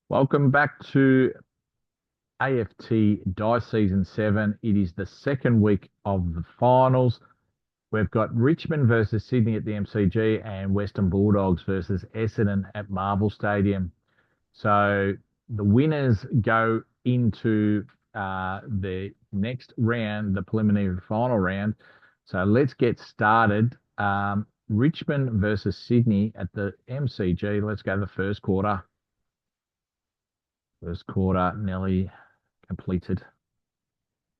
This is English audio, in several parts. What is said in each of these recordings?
Welcome back to AFT Die Season 7. It is the second week of the finals. We've got Richmond versus Sydney at the MCG and Western Bulldogs versus Essendon at Marvel Stadium. So the winners go into the next round, the preliminary final round. So let's get started. Richmond versus Sydney at the MCG. Let's go to the first quarter. First quarter nearly completed.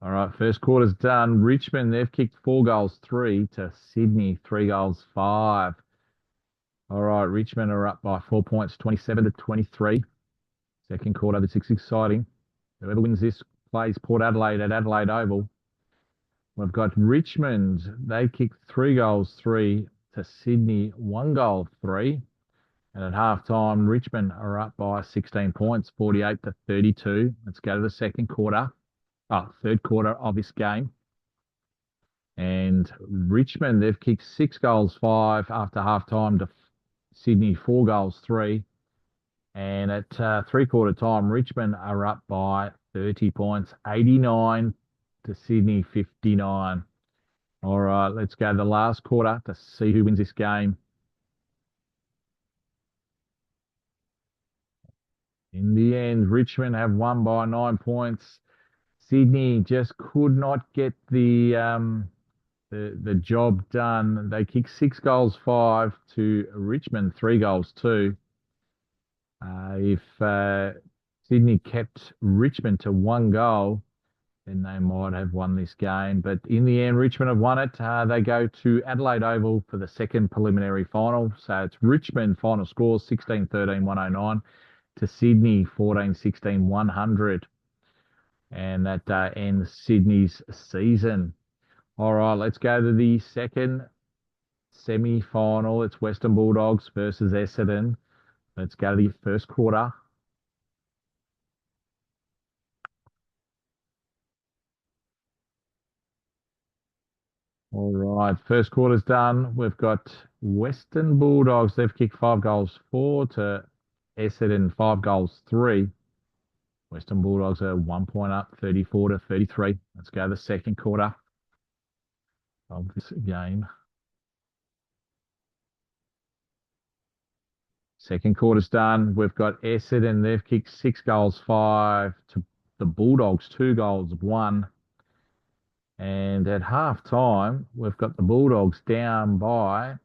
All right, first quarter's done. Richmond, they've kicked 4 goals, 3 to Sydney, 3 goals, 5. All right, Richmond are up by 4 points, 27 to 23. Second quarter, this is exciting. Whoever wins this plays Port Adelaide at Adelaide Oval. We've got Richmond, they kicked 3 goals, 3 to Sydney, 1 goal, 3. And at halftime, Richmond are up by 16 points, 48 to 32. Let's go to the third quarter of this game. And Richmond, they've kicked 6 goals, 5 after halftime to Sydney, 4 goals, 3. And at three-quarter time, Richmond are up by 30 points, 89 to Sydney, 59. All right, let's go to the last quarter to see who wins this game. In the end, Richmond have won by 9 points. Sydney just could not get the job done. They kicked 6 goals, 5 to Richmond, 3 goals, 2. If Sydney kept Richmond to 1 goal, then they might have won this game. But in the end, Richmond have won it. They go to Adelaide Oval for the second preliminary final. So it's Richmond final scores 16-13, 109 to Sydney 14-16, 100. And that ends Sydney's season. All right, let's go to the second semi-final. It's Western Bulldogs versus Essendon. Let's go to the first quarter. All right, first quarter's done. We've got Western Bulldogs. They've kicked 5 goals, 4 to Essendon, 5 goals, 3. Western Bulldogs are 1 point up, 34 to 33. Let's go to the second quarter of this game. Second quarter's done. We've got Essendon. They've kicked 6 goals, 5 to the Bulldogs, 2 goals, 1. And at half time, we've got the Bulldogs down by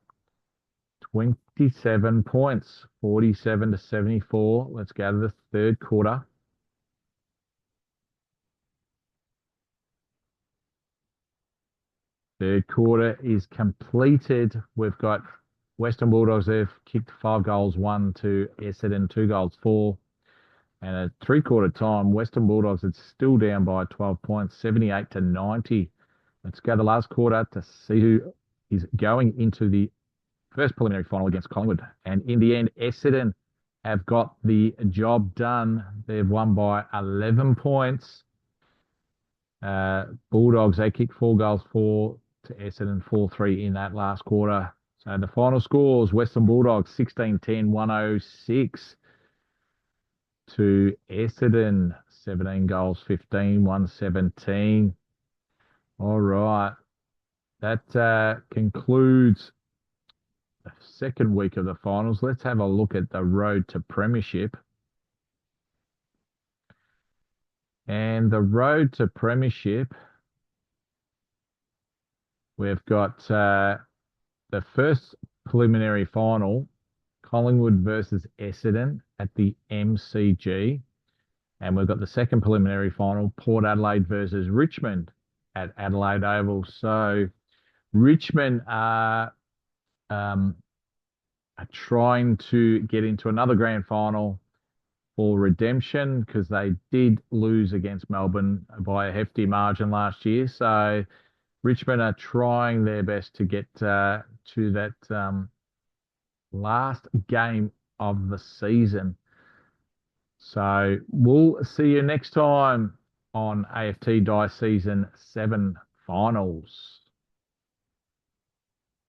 27 points, 47 to 74. Let's go to the third quarter. Third quarter is completed. We've got Western Bulldogs. They've kicked 5 goals, 1 to Essendon, 2 goals, 4. And at three-quarter time, Western Bulldogs are still down by 12 points, 78 to 90. Let's go to the last quarter to see who is going into the first preliminary final against Collingwood. And in the end, Essendon have got the job done. They've won by 11 points. Bulldogs, they kicked 4 goals, 4 to Essendon, 4-3 in that last quarter. So the final scores, Western Bulldogs 16-10, 106 to Essendon, 17 goals, 15, 117. All right. That concludes the second week of the finals. Let's have a look at the road to premiership. And the road to premiership, we've got the first preliminary final, Collingwood versus Essendon at the MCG. And we've got the second preliminary final, Port Adelaide versus Richmond at Adelaide Oval. So Richmond are trying to get into another grand final for redemption because they did lose against Melbourne by a hefty margin last year. So Richmond are trying their best to get to that last game of the season. So we'll see you next time on AFT Die Season 7 Finals.